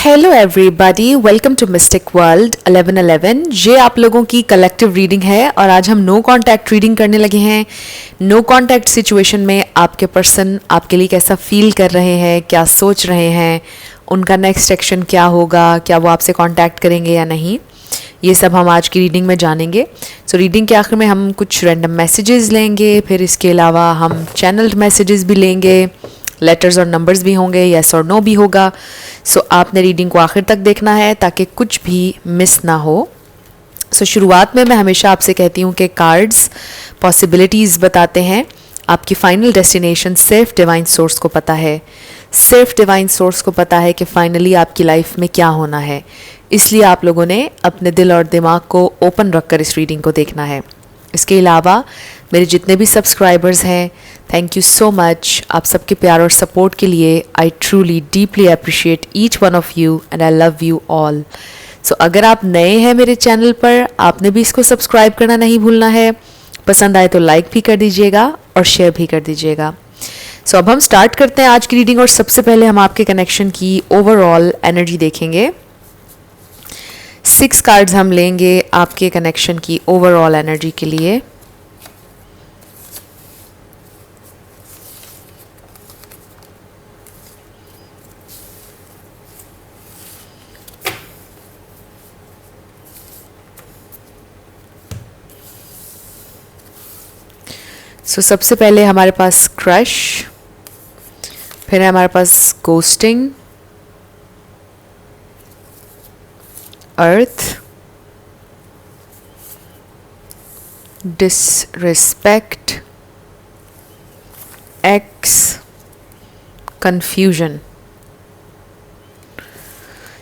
Hello everybody, welcome to mystic world 1111। ये आप लोगों की कलेक्टिव रीडिंग है और आज हम नो कांटेक्ट रीडिंग करने लगे हैं। नो कांटेक्ट सिचुएशन में आपके पर्सन आपके लिए कैसा फील कर रहे हैं, क्या सोच रहे हैं, उनका नेक्स्ट एक्शन क्या होगा, क्या वो आपसे कांटेक्ट करेंगे या नहीं, ये सब हम आज की रीडिंग में जानेंगे। सो रीडिंग के आखिर में हम कुछ रैंडम मैसेजेस लेंगे, फिर इसके अलावा हम चैनल्ड मैसेजेस भी लेंगे, लेटर्स और नंबर्स भी होंगे, येस और नो भी होगा। सो आपने रीडिंग को आखिर तक देखना है ताकि कुछ भी मिस ना हो। सो शुरुआत में मैं हमेशा आपसे कहती हूँ कि कार्ड्स पॉसिबिलिटीज़ बताते हैं, आपकी फाइनल डेस्टिनेशन सिर्फ डिवाइन सोर्स को पता है। सिर्फ डिवाइन सोर्स को पता है कि फाइनली आपकी लाइफ में क्या होना है। इसलिए आप लोगों ने अपने दिल और दिमाग को ओपन रखकर इस रीडिंग को देखना है। इसके अलावा मेरे जितने भी सब्सक्राइबर्स हैं, थैंक यू सो मच। आप सबके प्यार और सपोर्ट के लिए I truly deeply appreciate each one of you and I love you all. So अगर आप नए हैं मेरे चैनल पर, आपने भी इसको सब्सक्राइब करना नहीं भूलना है। पसंद आए तो लाइक भी कर दीजिएगा और शेयर भी कर दीजिएगा। सो अब हम स्टार्ट करते हैं आज की रीडिंग और सबसे पहले हम आपके कनेक्शन की ओवरऑल एनर्जी देखेंगे। 6 कार्ड्स हम लेंगे आपके कनेक्शन की ओवरऑल एनर्जी के लिए। सो सबसे पहले हमारे पास क्रश, फिर है हमारे पास गोस्टिंग, अर्थ, डिसरिस्पेक्ट, एक्स, कंफ्यूजन।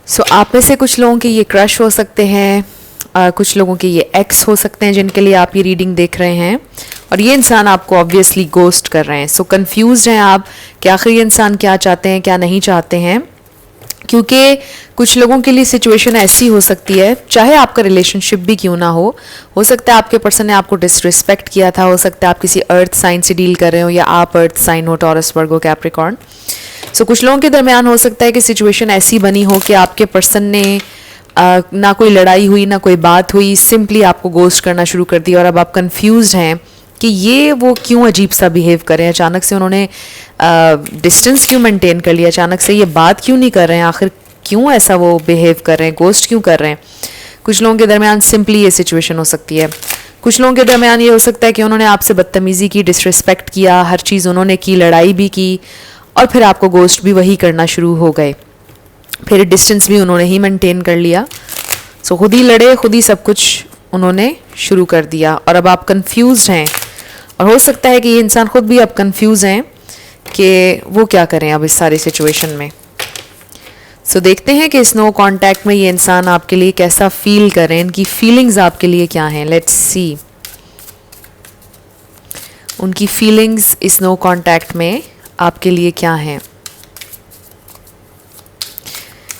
सो आप में से कुछ लोगों के ये क्रश हो सकते हैं, कुछ लोगों के ये एक्स हो सकते हैं जिनके लिए आप ये रीडिंग देख रहे हैं, और ये इंसान आपको ऑब्वियसली गोस्ट कर रहे हैं। सो कंफ्यूज्ड हैं आप कि आखिर ये इंसान क्या चाहते हैं, क्या नहीं चाहते हैं, क्योंकि कुछ लोगों के लिए सिचुएशन ऐसी हो सकती है, चाहे आपका रिलेशनशिप भी क्यों ना हो सकता है आपके पर्सन ने आपको डिसरिस्पेक्ट किया था, हो सकता है आप किसी अर्थ साइन से डील कर रहे हो या आप अर्थ साइन हो, टॉरस, वर्गो, कैप्रिकॉर्न। सो कुछ लोगों के दरमियान हो सकता है कि सिचुएशन ऐसी बनी हो कि आपके पर्सन ने ना कोई लड़ाई हुई ना कोई बात हुई, सिंपली आपको गोस्ट करना शुरू कर दिया और अब आप कंफ्यूज्ड हैं कि ये वो क्यों अजीब सा बिहेव कर रहे हैं, अचानक से उन्होंने डिस्टेंस क्यों मेंटेन कर लिया, अचानक से ये बात क्यों नहीं कर रहे हैं, आखिर क्यों ऐसा वो बिहेव कर रहे हैं, गोस्ट क्यों कर रहे हैं। कुछ लोगों के दरमियान सिंपली ये सिचुएशन हो सकती है। कुछ लोगों के दरमियान ये हो सकता है कि उन्होंने आपसे बदतमीज़ी की, डिसरिस्पेक्ट किया, हर चीज़ उन्होंने की, लड़ाई भी की और फिर आपको गोस्ट भी वही करना शुरू हो गए, फिर डिस्टेंस भी उन्होंने ही मेंटेन कर लिया। सो खुद ही लड़े, खुद ही सब कुछ उन्होंने शुरू कर दिया और अब आप कंफ्यूज्ड हैं, और हो सकता है कि ये इंसान खुद भी अब कंफ्यूज हैं कि वो क्या करें अब इस सारी सिचुएशन में। सो देखते हैं कि इस नो कांटेक्ट में ये इंसान आपके लिए कैसा फील कर रहे हैं, इनकी फीलिंग्स आपके लिए क्या हैं। लेट्स सी उनकी फीलिंग्स इस नो कांटेक्ट में आपके लिए क्या हैं।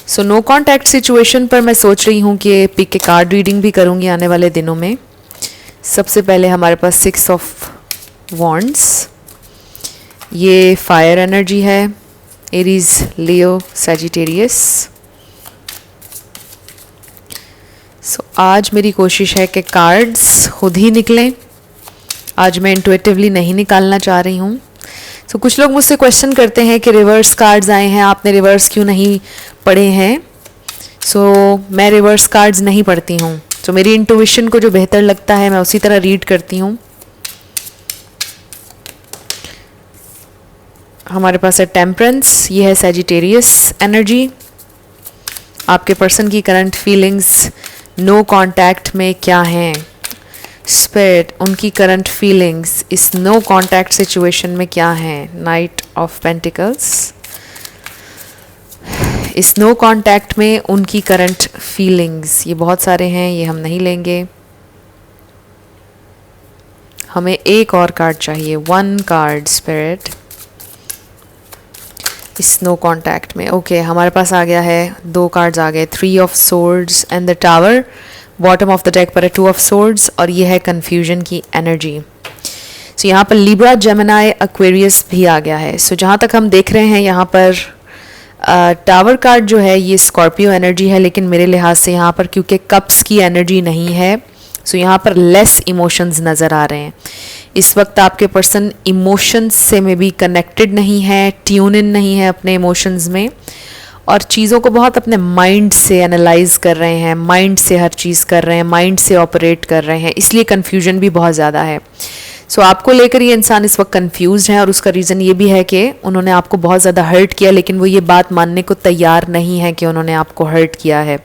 सो नो कांटेक्ट सिचुएशन पर मैं सोच रही हूँ कि पिक के कार्ड रीडिंग भी करूँगी आने वाले दिनों में। सबसे पहले हमारे पास 6 ऑफ वॉन्ड्स, ये फायर एनर्जी है, एरीज, लियो, सैजिटेरियस। सो आज मेरी कोशिश है कि कार्ड्स खुद ही निकलें, आज मैं इंट्यूटिवली नहीं निकालना चाह रही हूँ। सो कुछ लोग मुझसे क्वेश्चन करते हैं कि रिवर्स कार्ड्स आए हैं, आपने रिवर्स क्यों नहीं पढ़े हैं। सो मैं रिवर्स कार्ड्स नहीं पढ़ती हूँ, तो मेरी इंट्यूशन को जो बेहतर लगता है मैं उसी तरह रीड करती हूँ। हमारे पास है टेम्परेंस, ये है सैजिटेरियस एनर्जी। आपके पर्सन की करंट फीलिंग्स नो कांटेक्ट में क्या हैं, स्पिरिट उनकी करंट फीलिंग्स इस नो कांटेक्ट सिचुएशन में क्या हैं। नाइट ऑफ पेंटिकल्स, इस नो कांटेक्ट में उनकी करंट फीलिंग्स, ये बहुत सारे हैं, ये हम नहीं लेंगे। हमें एक और कार्ड चाहिए, 1 कार्ड स्पिरिट इस नो कांटेक्ट में। ओके हमारे पास आ गया है 2 कार्ड्स आ गए, 3 of swords and the tower. Bottom of the deck पर है 2 ऑफ सोर्ड्स और ये है कन्फ्यूजन की एनर्जी। सो यहाँ पर लिब्रा, जेमिनी, एक्वेरियस भी आ गया है। सो जहाँ तक हम देख रहे हैं यहाँ पर टावर कार्ड जो है ये स्कॉर्पियो एनर्जी है, लेकिन मेरे लिहाज से यहाँ पर क्योंकि कप्स की एनर्जी नहीं है, सो यहाँ पर लेस इमोशंस नज़र आ रहे हैं। इस वक्त आपके पर्सन इमोशंस से में भी कनेक्टेड नहीं है, ट्यून इन नहीं है अपने इमोशंस में, और चीज़ों को बहुत अपने माइंड से एनालाइज कर रहे हैं, माइंड से हर चीज़ कर रहे हैं, माइंड से ऑपरेट कर रहे हैं, इसलिए कन्फ्यूजन भी बहुत ज़्यादा है। सो आपको लेकर ये इंसान इस वक्त कंफ्यूज है, और उसका रीज़न ये भी है कि उन्होंने आपको बहुत ज़्यादा हर्ट किया, लेकिन वो ये बात मानने को तैयार नहीं है कि उन्होंने आपको हर्ट किया है।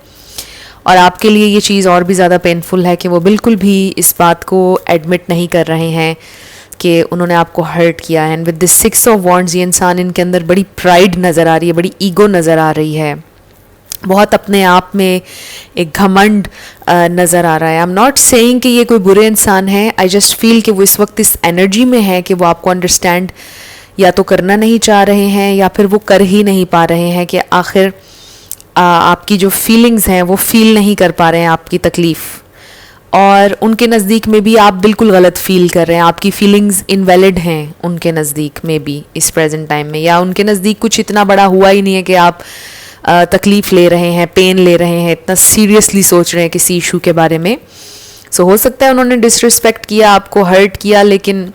और आपके लिए ये चीज़ और भी ज़्यादा पेनफुल है कि वो बिल्कुल भी इस बात को एडमिट नहीं कर रहे हैं कि उन्होंने आपको हर्ट किया है। And with this 6 of wands ये इंसान, इनके अंदर बड़ी प्राइड नज़र आ रही है, बड़ी ईगो नज़र आ रही है, बहुत अपने आप में एक घमंड नज़र आ रहा है। आई एम नॉट सेइंग कि ये कोई बुरे इंसान है, आई जस्ट फील कि वो इस वक्त इस एनर्जी में है कि वो आपको अंडरस्टैंड या तो करना नहीं चाह रहे हैं, या फिर वो कर ही नहीं पा रहे हैं कि आखिर आपकी जो फीलिंग्स हैं वो फील नहीं कर पा रहे हैं आपकी तकलीफ़, और उनके नज़दीक में भी आप बिल्कुल गलत फील कर रहे हैं, आपकी फीलिंग्स इनवैलिड हैं उनके नज़दीक में भी इस प्रेजेंट टाइम में, या उनके नज़दीक कुछ इतना बड़ा हुआ ही नहीं है कि आप तकलीफ़ ले रहे हैं, पेन ले रहे हैं, इतना सीरियसली सोच रहे हैं किसी इशू के बारे में। सो हो सकता है उन्होंने डिसरिस्पेक्ट किया, आपको हर्ट किया, लेकिन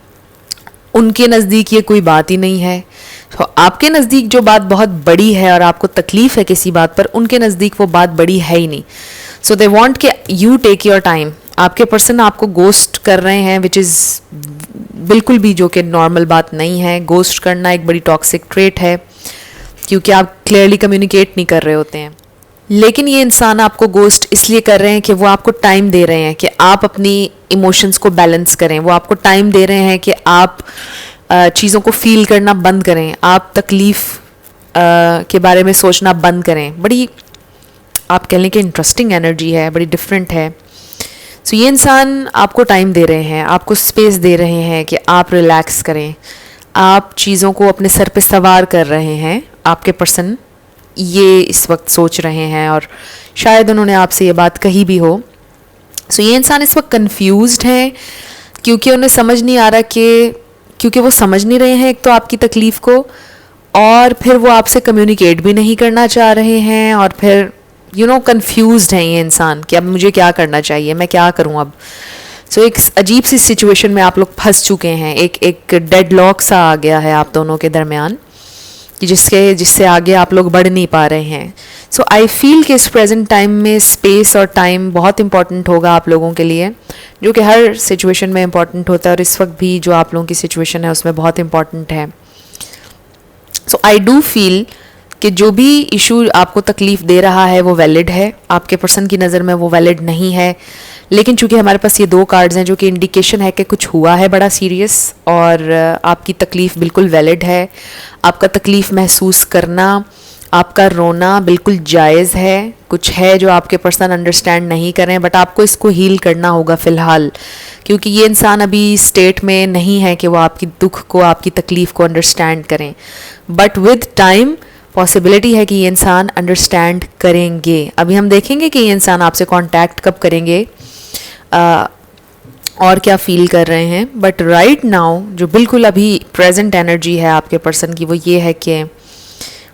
उनके नज़दीक ये कोई बात ही नहीं है। तो आपके नज़दीक जो बात बहुत बड़ी है और आपको तकलीफ़ है किसी बात पर, उनके नज़दीक वो बात बड़ी है ही नहीं। सो दे वॉन्ट कि यू टेक योर टाइम। आपके पर्सन आपको गोस्ट कर रहे हैं, विच इज़ बिल्कुल भी जो कि नॉर्मल बात नहीं है। गोस्ट करना एक बड़ी टॉक्सिक ट्रेट है, क्योंकि आप क्लियरली कम्युनिकेट नहीं कर रहे होते हैं। लेकिन ये इंसान आपको गोस्ट इसलिए कर रहे हैं कि वो आपको टाइम दे रहे हैं कि आप अपनी इमोशंस को बैलेंस करें, वो आपको टाइम दे रहे हैं कि आप चीज़ों को फील करना बंद करें, आप तकलीफ़ के बारे में सोचना बंद करें। बड़ी आप कह लें कि इंटरेस्टिंग एनर्जी है, बड़ी डिफरेंट है। सो ये इंसान आपको टाइम दे रहे हैं, आपको स्पेस दे रहे हैं कि आप रिलैक्स करें, आप चीज़ों को अपने सर पे सवार कर रहे हैं। आपके पर्सन ये इस वक्त सोच रहे हैं, और शायद उन्होंने आपसे ये बात कही भी हो। सो ये इंसान इस वक्त कंफ्यूज्ड हैं, क्योंकि उन्हें समझ नहीं आ रहा कि, क्योंकि वो समझ नहीं रहे हैं एक तो आपकी तकलीफ़ को, और फिर वो आपसे कम्युनिकेट भी नहीं करना चाह रहे हैं, और फिर कंफ्यूज्ड हैं ये इंसान कि अब मुझे क्या करना चाहिए, मैं क्या करूं अब। सो एक अजीब सी सिचुएशन में आप लोग फंस चुके हैं, एक डेडलॉक सा आ गया है आप दोनों के दरमियान, कि जिससे आगे आप लोग बढ़ नहीं पा रहे हैं। सो आई फील कि इस प्रेजेंट टाइम में स्पेस और टाइम बहुत इंपॉर्टेंट होगा आप लोगों के लिए, जो कि हर सिचुएशन में इंपॉर्टेंट होता है, और इस वक्त भी जो आप लोगों की सिचुएशन है उसमें बहुत इंपॉर्टेंट है। सो आई डू फील कि जो भी इशू आपको तकलीफ़ दे रहा है वो वैलिड है, आपके पर्सन की नज़र में वो वैलिड नहीं है, लेकिन चूंकि हमारे पास ये 2 कार्ड्स हैं जो कि इंडिकेशन है कि कुछ हुआ है बड़ा सीरियस, और आपकी तकलीफ़ बिल्कुल वैलिड है। आपका तकलीफ़ महसूस करना, आपका रोना बिल्कुल जायज़ है। कुछ है जो आपके पर्सन अंडरस्टैंड नहीं कर रहे हैं, बट आपको इसको हील करना होगा फ़िलहाल, क्योंकि ये इंसान अभी स्टेट में नहीं है कि वो आपकी दुख को, आपकी तकलीफ़ को अंडरस्टैंड करें। बट विद टाइम पॉसिबिलिटी है कि ये इंसान अंडरस्टैंड करेंगे। अभी हम देखेंगे कि ये इंसान आपसे कांटेक्ट कब करेंगे और क्या फील कर रहे हैं। बट राइट नाउ जो बिल्कुल अभी प्रेजेंट एनर्जी है आपके पर्सन की, वो ये है कि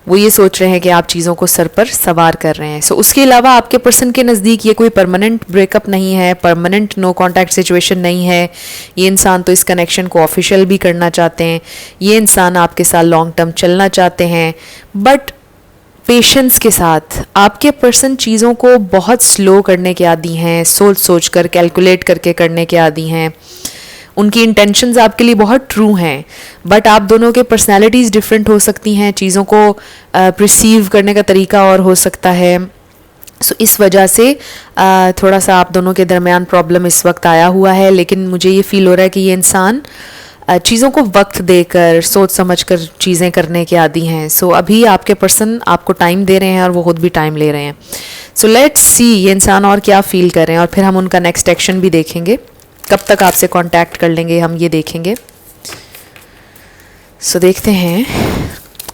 वो ये सोच रहे हैं कि आप चीज़ों को सर पर सवार कर रहे हैं। सो उसके अलावा आपके पर्सन के नज़दीक ये कोई परमानेंट ब्रेकअप नहीं है, परमानेंट नो कांटेक्ट सिचुएशन नहीं है। ये इंसान तो इस कनेक्शन को ऑफिशियल भी करना चाहते हैं, ये इंसान आपके साथ लॉन्ग टर्म चलना चाहते हैं, बट पेशेंस के साथ। आपके पर्सन चीज़ों को बहुत स्लो करने के आदी हैं, सोच सोच कर, कैलकुलेट करके करने के आदी हैं। उनकी इंटेंशंस आपके लिए बहुत ट्रू हैं, बट आप दोनों के पर्सनालिटीज़ डिफरेंट हो सकती हैं, चीज़ों को परसीव करने का तरीका और हो सकता है। सो इस वजह से थोड़ा सा आप दोनों के दरमियान प्रॉब्लम इस वक्त आया हुआ है। लेकिन मुझे ये फील हो रहा है कि ये इंसान चीज़ों को वक्त देकर, सोच समझ कर चीज़ें करने के आदी हैं। सो अभी आपके पर्सन आपको टाइम दे रहे हैं और वो खुद भी टाइम ले रहे हैं। सो लेट्स सी ये इंसान और क्या फील कर रहे हैं, और फिर हम उनका नेक्स्ट एक्शन भी देखेंगे, कब तक आपसे कांटेक्ट कर लेंगे हम ये देखेंगे। सो देखते हैं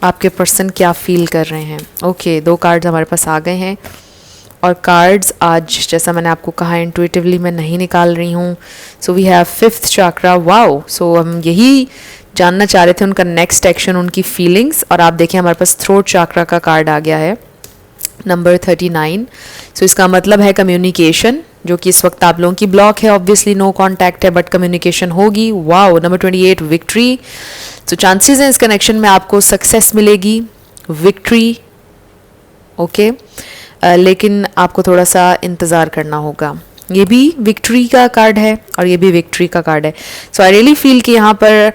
आपके पर्सन क्या फील कर रहे हैं। ओके, 2 कार्ड्स हमारे पास आ गए हैं, और कार्ड्स आज जैसा मैंने आपको कहा इंट्यूटिवली मैं नहीं निकाल रही हूँ। So we have 5th chakra. Wow, so हम यही जानना चाह रहे थे उनका नेक्स्ट एक्शन, उनकी फीलिंग्स। और आप देखिए हमारे पास थ्रोट चक्रा का कार्ड आ गया है, नंबर 39। सो इसका मतलब है कम्युनिकेशन, जो कि इस वक्त आप लोगों की ब्लॉक है, ऑब्वियसली नो कांटेक्ट है, बट कम्युनिकेशन होगी। Wow, number 28 victory. So chances हैं इस कनेक्शन में आपको सक्सेस मिलेगी, विक्ट्री। ओके, लेकिन आपको थोड़ा सा इंतज़ार करना होगा। ये भी विक्ट्री का कार्ड है और ये भी विक्ट्री का कार्ड है। सो आई रियली फील कि यहाँ पर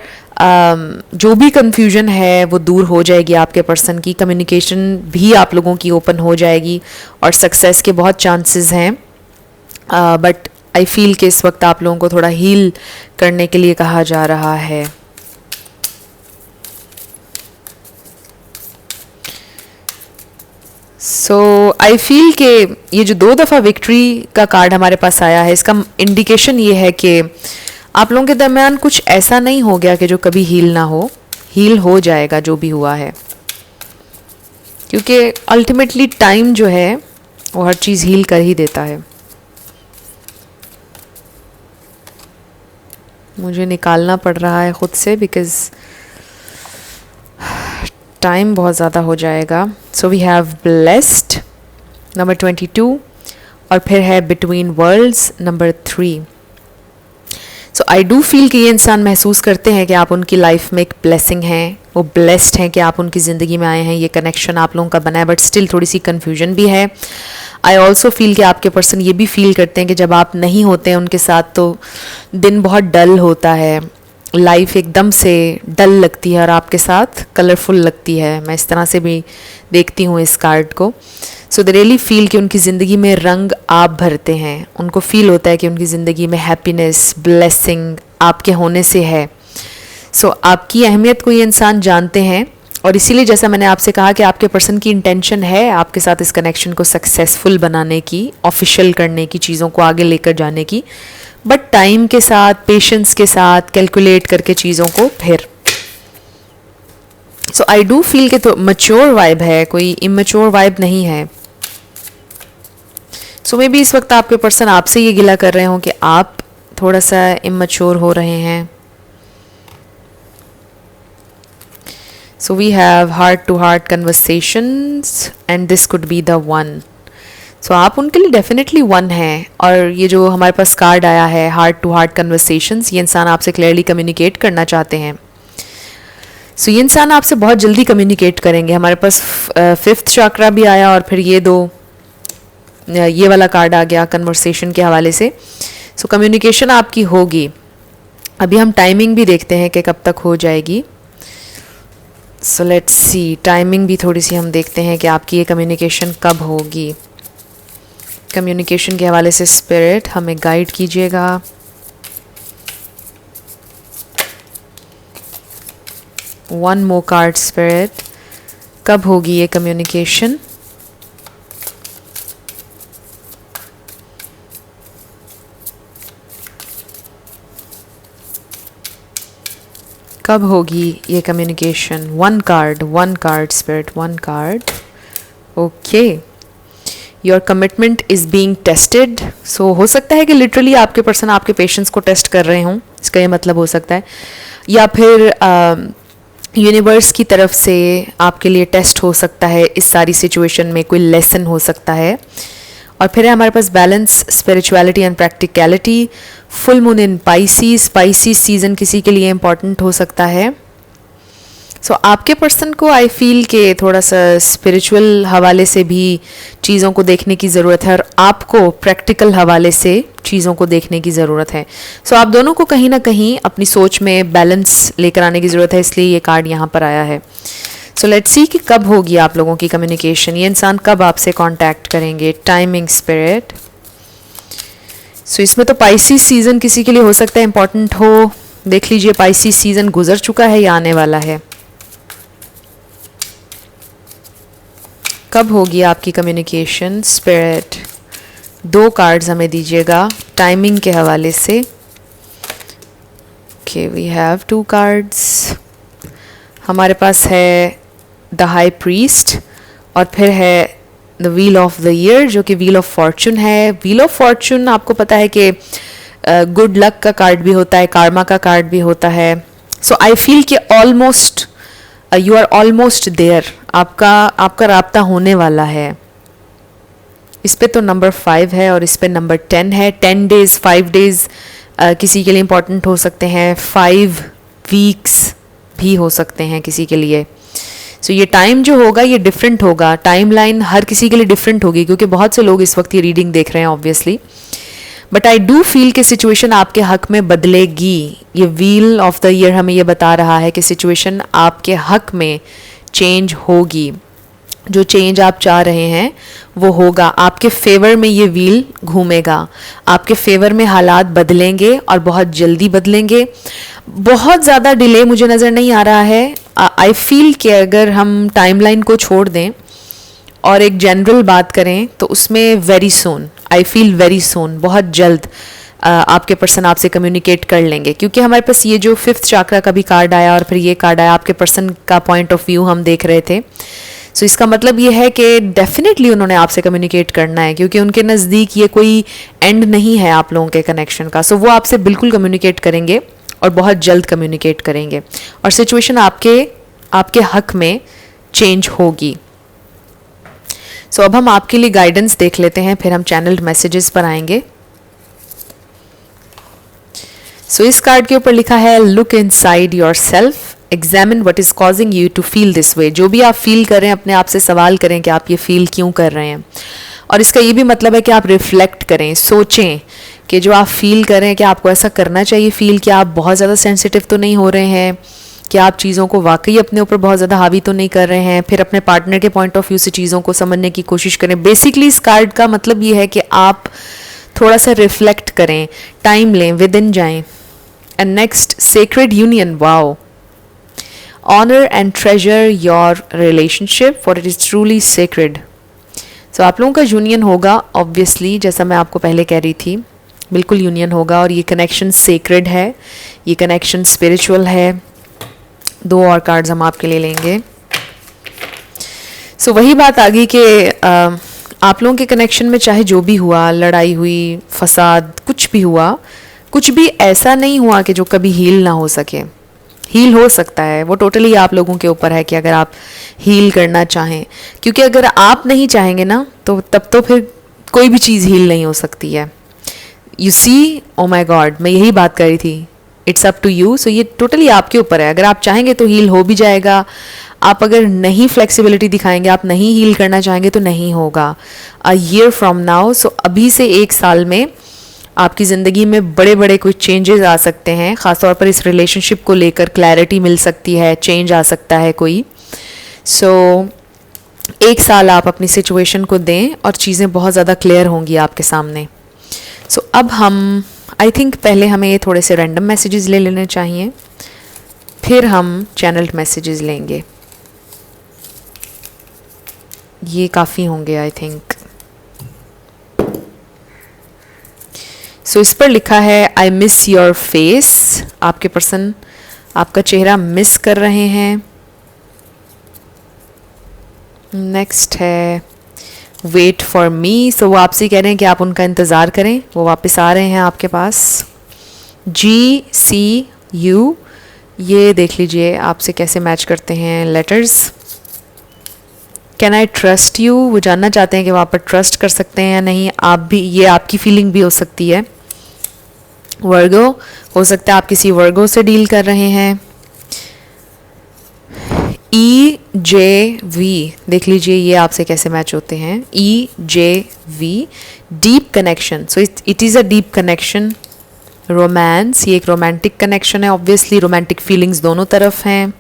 जो भी कंफ्यूजन है वो दूर हो जाएगी आपके पर्सन की, कम्युनिकेशन भी आप लोगों की ओपन हो जाएगी और सक्सेस के बहुत चांसेस हैं। बट आई फील कि इस वक्त आप लोगों को थोड़ा हील करने के लिए कहा जा रहा है। सो आई फील कि ये जो 2 दफ़ा विक्ट्री का कार्ड हमारे पास आया है, इसका इंडिकेशन ये है कि आप लोगों के दरमियान कुछ ऐसा नहीं हो गया कि जो कभी हील ना हो। हील हो जाएगा जो भी हुआ है, क्योंकि अल्टीमेटली टाइम जो है वो हर चीज़ हील कर ही देता है। मुझे निकालना पड़ रहा है खुद से बिकॉज़ टाइम बहुत ज़्यादा हो जाएगा। So we have blessed, number 22, और फिर है between worlds, number 3। So I do feel कि ये इंसान महसूस करते हैं कि आप उनकी लाइफ में एक ब्लेसिंग हैं, वो ब्लेस्ड हैं कि आप उनकी ज़िंदगी में आए हैं, ये कनेक्शन आप लोगों का बना है, बट स्टिल थोड़ी सी कन्फ्यूजन भी है। आई ऑल्सो फील कि आपके पर्सन ये भी फील करते हैं कि जब आप नहीं होते हैं उनके साथ तो दिन बहुत डल होता है, लाइफ एकदम से डल लगती है और आपके साथ कलरफुल लगती है। मैं इस तरह से भी देखती हूँ इस कार्ड को। सो दे रियली फील कि उनकी ज़िंदगी में रंग आप भरते हैं, उनको फील होता है कि उनकी ज़िंदगी में हैप्पीनेस, ब्लेसिंग आपके होने से है। सो आपकी अहमियत को ये इंसान जानते हैं और इसीलिए जैसा मैंने आपसे कहा कि आपके पर्सन की इंटेंशन है आपके साथ इस कनेक्शन को सक्सेसफुल बनाने की, ऑफिशियल करने की, चीज़ों को आगे लेकर जाने की, बट टाइम के साथ, पेशेंस के साथ, कैलकुलेट करके चीज़ों को फिर। सो आई डू फील कि तो मैच्योर वाइब है, कोई इमेच्योर वाइब नहीं है। सो मे बी इस वक्त आपके पर्सन आपसे ये गिला कर रहे हों कि आप थोड़ा सा इमेच्योर हो रहे हैं। So we have heart to heart conversations and this could be the one. So आप उनके लिए डेफिनेटली वन हैं। और ये जो हमारे पास कार्ड आया है हार्ट टू हार्ट कन्वर्सेशंस, ये इंसान आपसे क्लियरली कम्युनिकेट करना चाहते हैं। सो ये इंसान आपसे बहुत जल्दी कम्युनिकेट करेंगे। हमारे पास 5th चक्रा भी आया और फिर ये वाला कार्ड आ गया कन्वर्सेशन के हवाले से। सो कम्युनिकेशन आपकी होगी। अभी हम टाइमिंग भी देखते हैं कि कब तक हो जाएगी। सो लेट्स सी, टाइमिंग भी थोड़ी सी हम देखते हैं कि आपकी ये कम्युनिकेशन कब होगी। कम्युनिकेशन के हवाले से स्पिरिट हमें गाइड कीजिएगा। वन मोर कार्ड स्पिरिट, कब होगी ये कम्युनिकेशन? कब होगी ये communication? One card spirit, one card. Okay, your commitment is being tested. So हो सकता है कि लिटरली आपके पर्सन आपके पेशेंस को टेस्ट कर रहे हों, इसका ये मतलब हो सकता है, या फिर यूनिवर्स की तरफ से आपके लिए टेस्ट हो सकता है। इस सारी सिचुएशन में कोई लेसन हो सकता है। और फिर है हमारे पास balance, spirituality and practicality. Full moon in Pisces season किसी के लिए इम्पॉर्टेंट हो सकता है। सो आपके पर्सन को आई फील के थोड़ा सा स्पिरिचुअल हवाले से भी चीज़ों को देखने की ज़रूरत है और आपको प्रैक्टिकल हवाले से चीज़ों को देखने की ज़रूरत है। सो आप दोनों को कहीं ना कहीं अपनी सोच में बैलेंस लेकर आने की ज़रूरत है, इसलिए ये कार्ड यहाँ पर आया है। सो लेट्स सी कि कब होगी आप लोगों की कम्युनिकेशन, ये इंसान कब आपसे कांटेक्ट करेंगे। Timing spirit. सो इसमें तो पाइसिस सीज़न किसी के लिए हो सकता है इम्पॉर्टेंट हो। देख लीजिए पाइसिस सीज़न गुजर चुका है या आने वाला है। कब होगी आपकी कम्युनिकेशन स्पिरिट? 2 कार्ड्स हमें दीजिएगा टाइमिंग के हवाले से। Okay, we have 2 cards. हमारे पास है द हाई प्रीस्ट और फिर है the wheel of the year, जो कि व्हील ऑफ फॉर्चून है। व्हील ऑफ फॉर्चून आपको पता है कि गुड लक का कार्ड भी होता है, कार्मा का कार्ड भी होता है। सो आई फील कि almost you are almost there, आपका राब्ता होने वाला है। इस पे तो नंबर 5 है और इस पे नंबर 10 है। 10 डेज 5 डेज किसी के लिए इम्पॉर्टेंट हो सकते हैं, 5 वीक्स भी हो सकते हैं किसी के लिए। सो ये टाइम जो होगा ये डिफरेंट होगा, टाइम लाइन हर किसी के लिए डिफरेंट होगी, क्योंकि बहुत से लोग इस वक्त ये रीडिंग देख रहे हैं obviously. But I do feel कि सिचुएशन आपके हक में बदलेगी। ये व्हील ऑफ द ईयर हमें ये बता रहा है कि सिचुएशन आपके हक में चेंज होगी। जो चेंज आप चाह रहे हैं वो होगा, आपके फेवर में ये व्हील घूमेगा, आपके फेवर में हालात बदलेंगे और बहुत जल्दी बदलेंगे। बहुत ज़्यादा डिले मुझे नज़र नहीं आ रहा है। आई फील कि अगर हम टाइमलाइन को छोड़ दें और एक जनरल बात करें तो उसमें very soon, I feel very soon, बहुत जल्द आपके पर्सन आपसे कम्युनिकेट कर लेंगे। क्योंकि हमारे पास ये जो 5th चक्रा का भी कार्ड आया और फिर ये कार्ड आया, आपके पर्सन का पॉइंट ऑफ व्यू हम देख रहे थे। सो इसका मतलब ये है कि डेफिनेटली उन्होंने आपसे कम्युनिकेट करना है, क्योंकि उनके नज़दीक ये कोई एंड नहीं है आप लोगों के कनेक्शन का। सो वो आपसे बिल्कुल कम्युनिकेट करेंगे और बहुत जल्द कम्युनिकेट करेंगे और सिचुएशन आपके हक में चेंज होगी। सो अब हम आपके लिए गाइडेंस देख लेते हैं, फिर हम चैनल्ड मैसेजेस पर आएंगे। सो इस कार्ड के ऊपर लिखा है look inside yourself, examine what is causing you to feel this way. जो भी आप फील कर रहे हैं अपने आप से सवाल करें कि आप ये फील क्यों कर रहे हैं। और इसका ये भी मतलब है कि आप रिफ्लेक्ट करें, सोचें कि जो आप फील कर रहे हैं कि आपको ऐसा करना चाहिए फील, कि आप बहुत ज़्यादा सेंसिटिव तो नहीं हो रहे हैं, कि आप चीज़ों को वाकई अपने ऊपर बहुत ज़्यादा हावी तो नहीं कर रहे हैं। फिर अपने पार्टनर के पॉइंट ऑफ व्यू से चीज़ों को समझने की कोशिश करें। बेसिकली इस कार्ड का मतलब ये है कि आप थोड़ा सा रिफ्लेक्ट करें, टाइम लें, विद इन जाएं। And next sacred union, wow, honour and treasure your relationship for it is truly sacred. So आप लोगों का यूनियन होगा ऑब्वियसली, जैसा मैं आपको पहले कह रही थी, बिल्कुल यूनियन होगा। और ये कनेक्शन सेक्रेड है, ये कनेक्शन स्पिरिचुअल है। 2 और कार्ड्स हम आपके लिए लेंगे। सो वही बात आ गई कि आप लोगों के कनेक्शन में चाहे जो भी हुआ, लड़ाई हुई, फसाद, कुछ भी हुआ, कुछ भी ऐसा नहीं हुआ कि जो कभी हील ना हो सके। हील हो सकता है, वो टोटली आप लोगों के ऊपर है कि अगर आप हील करना चाहें। क्योंकि अगर आप नहीं चाहेंगे ना तो तब तो फिर कोई भी चीज़ हील नहीं हो सकती है। You see, O my God, मैं यही बात कर रही थी, इट्स अप टू यू। सो ये टोटली आपके ऊपर है। अगर आप चाहेंगे तो हील हो भी जाएगा, आप अगर नहीं फ्लेक्सिबिलिटी दिखाएंगे, आप नहीं हील करना चाहेंगे तो नहीं होगा। अ ईयर फ्रॉम नाउ, सो अभी से 1 साल में आपकी ज़िंदगी में बड़े बड़े कुछ चेंजेस आ सकते हैं। ख़ासतौर पर इस रिलेशनशिप को लेकर क्लैरिटी मिल सकती है, चेंज आ सकता है कोई। सो 1 साल आप अपनी सिचुएशन को दें और चीज़ें बहुत ज़्यादा क्लियर होंगी आपके सामने। सो अब हम आई थिंक पहले हमें ये थोड़े से रैंडम मैसेजेस ले लेने चाहिए, फिर हम चैनल्ड मैसेजेस लेंगे। ये काफ़ी होंगे आई थिंक। सो इस पर लिखा है आई मिस योर फेस। आपके पर्सन आपका चेहरा मिस कर रहे हैं। नेक्स्ट है वेट फॉर मी। सो वो आपसे कह रहे हैं कि आप उनका इंतज़ार करें, वो वापस आ रहे हैं आपके पास। GCU, ये देख लीजिए आपसे कैसे मैच करते हैं letters. Can I trust you, वो जानना चाहते हैं कि वो आप पर ट्रस्ट कर सकते हैं या नहीं। आप भी, ये आपकी फीलिंग भी हो सकती है। वर्गो, हो सकता है आप किसी वर्गो से डील कर रहे हैं। EJV, देख लीजिए ये आपसे कैसे मैच होते हैं। EJV, deep connection. So it is a deep connection. Romance, ये एक रोमांटिक कनेक्शन है। ऑब्वियसली रोमांटिक फीलिंग्स दोनों तरफ हैं।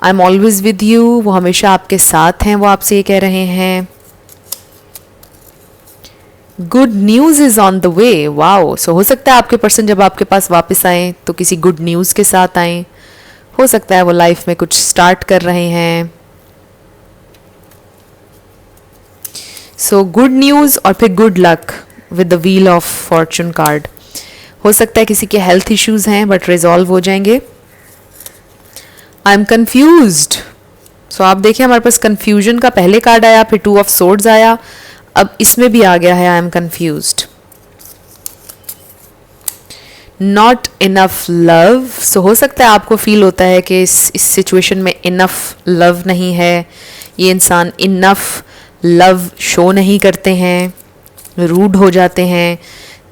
I am always with you, वो हमेशा आपके साथ हैं, वो आपसे ये कह रहे हैं। Good news is on the way, wow. So हो सकता है आपके पर्सन जब आपके पास वापस आए तो किसी गुड न्यूज़ के साथ आए। हो सकता है वो लाइफ में कुछ स्टार्ट कर रहे हैं। सो गुड न्यूज़ और फिर good luck with the wheel of Fortune card. हो सकता है किसी के हेल्थ इश्यूज हैं बट रिजॉल्व हो जाएंगे। आई एम कन्फ्यूज्ड। सो आप देखिए हमारे पास कन्फ्यूजन का पहले कार्ड आया, फिर 2 ऑफ सोर्ड्स आया, अब इसमें भी आ गया है I am confused. Not enough love. So हो सकता है आपको फील होता है कि इस सिचुएशन में इनफ लव नहीं है, ये इंसान इनफ लव शो नहीं करते हैं, रूड हो जाते हैं।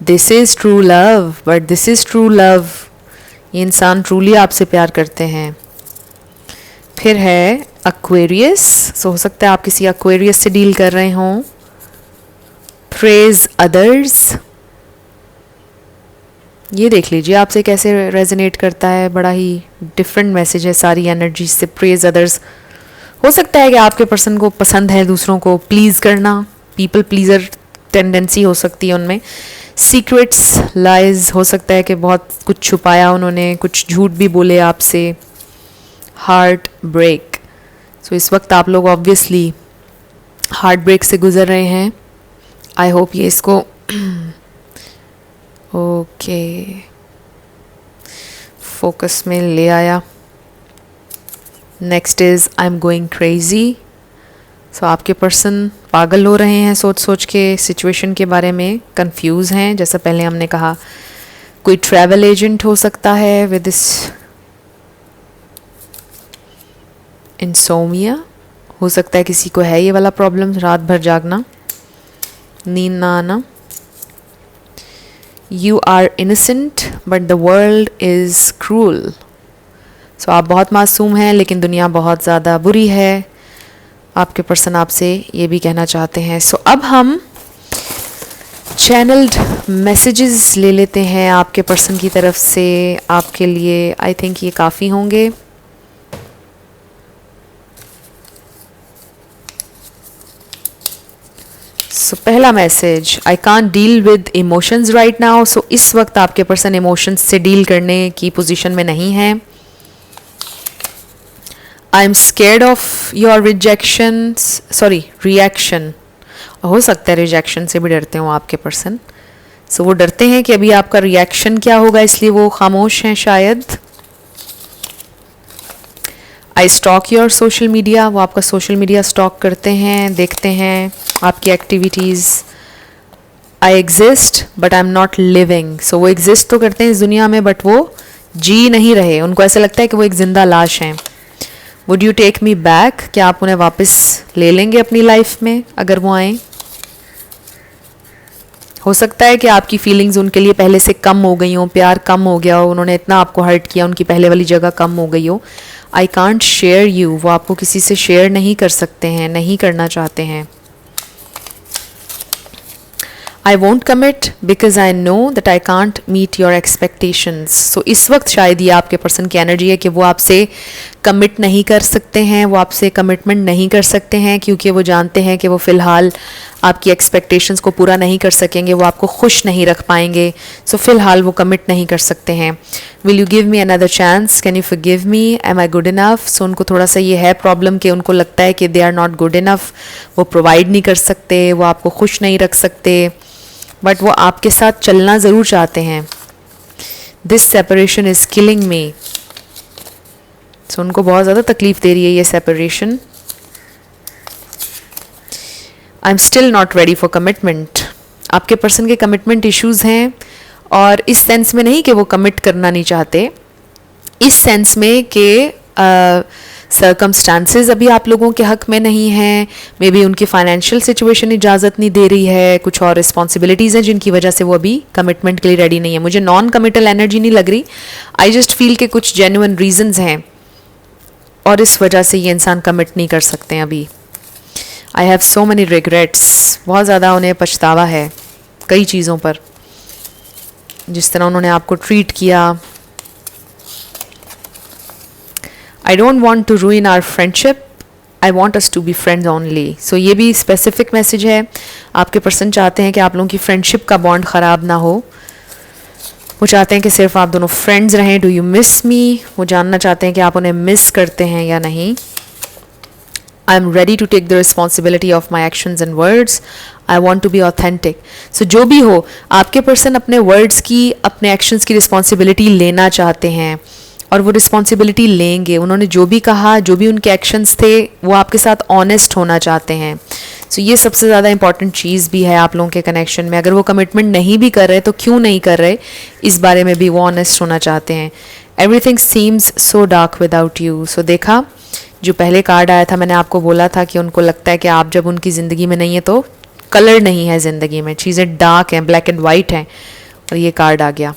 This is true love, but this is true love, ये इंसान ट्रूली आपसे प्यार करते हैं। फिर है एक्वेरियस। सो हो सकता है आप किसी एक्वेरियस से डील कर रहे हों। प्रेज अदर्स, ये देख लीजिए आपसे कैसे रेजोनेट करता है, बड़ा ही डिफरेंट मैसेज है सारी एनर्जी से। प्रेज अदर्स, हो सकता है कि आपके पर्सन को पसंद है दूसरों को प्लीज़ करना, पीपल प्लीज़र टेंडेंसी हो सकती है उनमें। सीक्रेट्स लाइज, हो सकता है कि बहुत कुछ छुपाया उन्होंने, कुछ झूठ भी बोले आपसे। हार्ट ब्रेक, सो इस वक्त आप लोग ऑब्वियसली हार्ट ब्रेक से गुजर रहे हैं। आई होप ये इसको ओके फोकस में ले आया। Next is I am going crazy. So आपके पर्सन पागल हो रहे हैं सोच सोच के, सिचुएशन के बारे में कंफ्यूज हैं। जैसा पहले हमने कहा, कोई ट्रैवल एजेंट हो सकता है विद दिस इंसोमिया। हो सकता है किसी को है ये वाला प्रॉब्लम, रात भर जागना, नींद ना आना। You are innocent but the world is cruel. So आप बहुत मासूम हैं लेकिन दुनिया बहुत ज़्यादा बुरी है। आपके पर्सन आपसे ये भी कहना चाहते हैं। सो अब हम चैनल्ड मैसेजेस ले लेते हैं आपके पर्सन की तरफ से आपके लिए। आई थिंक ये काफ़ी होंगे। सो पहला message, I can't deal with emotions right now. So इस वक्त आपके पर्सन इमोशंस से डील करने की पोजीशन में नहीं है। I am scared of your rejection, sorry reaction. हो सकता है रिजेक्शन से भी डरते हो आपके पर्सन। सो वो डरते हैं कि अभी आपका रिएक्शन क्या होगा, इसलिए वो खामोश हैं शायद। आई स्टॉक योर सोशल मीडिया, वो आपका सोशल मीडिया स्टॉक करते हैं, देखते हैं आपकी activities. I exist but I am not living. So वो एग्जिस्ट तो करते हैं इस दुनिया में बट वो जी नहीं रहे। उनको ऐसा लगता है कि वो एक जिंदा लाश हैं। Would you take me back, क्या आप उन्हें वापस ले लेंगे अपनी लाइफ में अगर वो आएँ। हो सकता है कि आपकी फीलिंग्स उनके लिए पहले से कम हो गई हो, प्यार कम हो गया हो, उन्होंने इतना आपको हर्ट किया, उनकी पहले वाली जगह कम हो गई हो। आई कांट शेयर यू, वो आपको किसी से शेयर नहीं कर सकते हैं, नहीं करना चाहते हैं। I won't commit because I know that I can't meet your expectations. So इस वक्त शायद ये आपके पर्सन की एनर्जी है कि वो आपसे कमिट नहीं कर सकते हैं, वो आपसे कमिटमेंट नहीं कर सकते हैं क्योंकि वो जानते हैं कि वो फ़िलहाल आपकी एक्सपेक्टेशंस को पूरा नहीं कर सकेंगे, वो आपको खुश नहीं रख पाएंगे। सो फ़िलहाल वो कमिट नहीं कर सकते हैं। Will you give me another chance, can you forgive me, am I good enough. So उनको थोड़ा सा ये है प्रॉब्लम कि उनको लगता है कि they are not good enough, वो प्रोवाइड नहीं कर सकते, वो आपको खुश नहीं रख सकते, बट वो आपके साथ चलना ज़रूर चाहते हैं। This separation is killing me. So उनको बहुत ज़्यादा तकलीफ़ दे रही है ये separation. I am still not ready for commitment. आपके पर्सन के कमिटमेंट इश्यूज़ हैं, और इस सेंस में नहीं कि वो कमिट करना नहीं चाहते, इस सेंस में कि सर्कमस्टांसेस अभी आप लोगों के हक में नहीं हैं, मे बी उनकी फाइनेंशियल सिचुएशन इजाज़त नहीं दे रही है, कुछ और रिस्पॉन्सिबिलिटीज़ हैं जिनकी वजह से वो अभी कमिटमेंट के लिए रेडी नहीं है। मुझे नॉन कमिटल एनर्जी नहीं लग रही, आई जस्ट फील के कुछ जेन्युइन रीजंस हैं और इस वजह से ये इंसान कमिट नहीं कर सकते हैं अभी। I have so many regrets, बहुत ज़्यादा उन्हें पछतावा है कई चीज़ों पर, जिस तरह उन्होंने आपको ट्रीट किया। I don't want to ruin our friendship, I want us to be friends only. So ये भी स्पेसिफिक मैसेज है। आपके पर्सन चाहते हैं कि आप लोगों की फ्रेंडशिप का बॉन्ड ख़राब ना हो, वो चाहते हैं कि सिर्फ आप दोनों फ्रेंड्स रहें। डू यू मिस मी, वो जानना चाहते हैं कि आप उन्हें मिस करते हैं या नहीं। I am ready to take the responsibility of my actions and words, I want to be authentic. So जो भी हो, आपके पर्सन अपने वर्ड्स की, अपने एक्शंस की रिस्पॉन्सिबिलिटी लेना चाहते हैं और वो रिस्पॉन्सिबिलिटी लेंगे। उन्होंने जो भी कहा, जो भी उनके एक्शंस थे, वो आपके साथ ऑनेस्ट होना चाहते हैं। सो ये सबसे ज़्यादा इंपॉर्टेंट चीज़ भी है आप लोगों के कनेक्शन में। अगर वो कमिटमेंट नहीं भी कर रहे तो क्यों नहीं कर रहे, इस बारे में भी वो ऑनेस्ट होना चाहते हैं। Everything seems so dark without you. So देखा, जो पहले कार्ड आया था, मैंने आपको बोला था कि उनको लगता है कि आप जब उनकी ज़िंदगी में नहीं है तो कलर नहीं है ज़िंदगी में, चीज़ें डार्क हैं, ब्लैक एंड वाइट हैं, और ये कार्ड आ गया।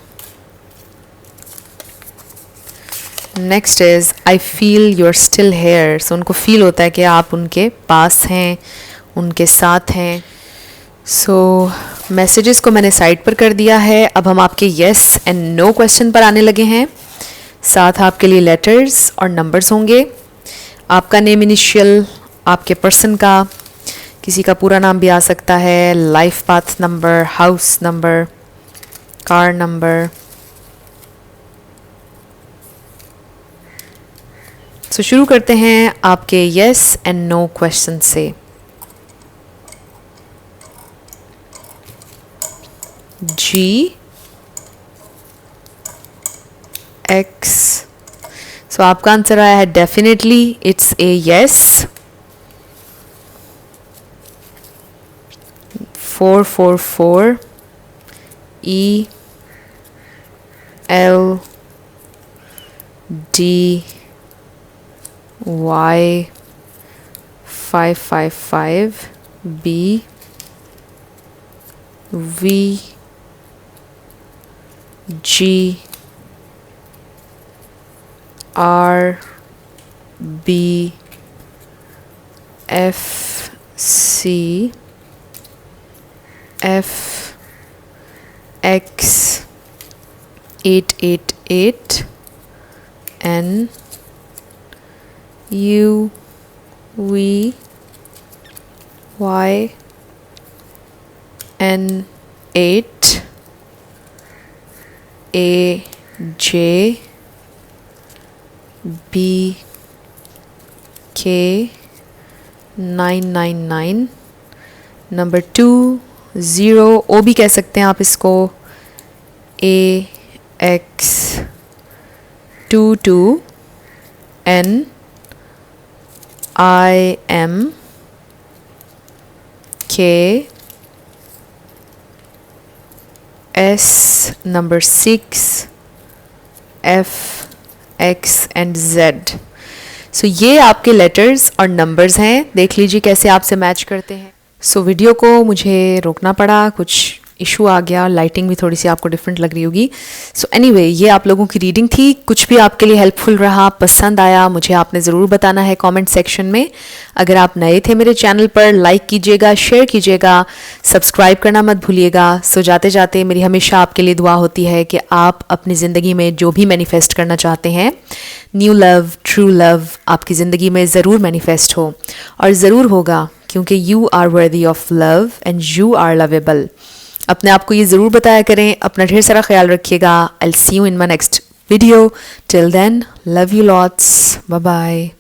Next is I feel you are still here. So उनको फील होता है कि आप उनके पास हैं, उनके साथ हैं। सो मैसेजेस को मैंने साइड पर कर दिया है। अब हम आपके येस एंड नो क्वेश्चन पर आने लगे हैं। साथ आपके लिए लेटर्स और नंबर्स होंगे। आपका नेम इनिशियल, आपके पर्सन का, किसी का पूरा नाम भी आ सकता है, life path number, house number, car number. So शुरू करते हैं आपके येस एंड नो क्वेश्चन से। G X। सो आपका आंसर आया है definitely, it's a yes. 444 E L D Y 555 B V G R B F C F X 888 N U V Y N 8 A J B K 999 number 2 0 O भी कह सकते हैं आप इसको, A X 22 N I M K S number 6 F X and Z। सो ये आपके letters और numbers हैं। देख लीजिए कैसे आपसे मैच करते हैं। सो वीडियो को मुझे रोकना पड़ा, कुछ इशू आ गया, लाइटिंग भी थोड़ी सी आपको डिफरेंट लग रही होगी। सो एनीवे, ये आप लोगों की रीडिंग थी। कुछ भी आपके लिए हेल्पफुल रहा, पसंद आया, मुझे आपने ज़रूर बताना है कमेंट सेक्शन में। अगर आप नए थे मेरे चैनल पर, लाइक कीजिएगा, शेयर कीजिएगा, सब्सक्राइब करना मत भूलिएगा। सो जाते जाते मेरी हमेशा आपके लिए दुआ होती है कि आप अपनी ज़िंदगी में जो भी मैनिफेस्ट करना चाहते हैं, न्यू लव, ट्रू लव आपकी ज़िंदगी में ज़रूर मैनिफेस्ट हो, और ज़रूर होगा, क्योंकि you are worthy of love and you are lovable. अपने आप को ये ज़रूर बताया करें। अपना ढेर सारा ख्याल रखिएगा। I will see you in my next video. Till then, love you lots, bye bye.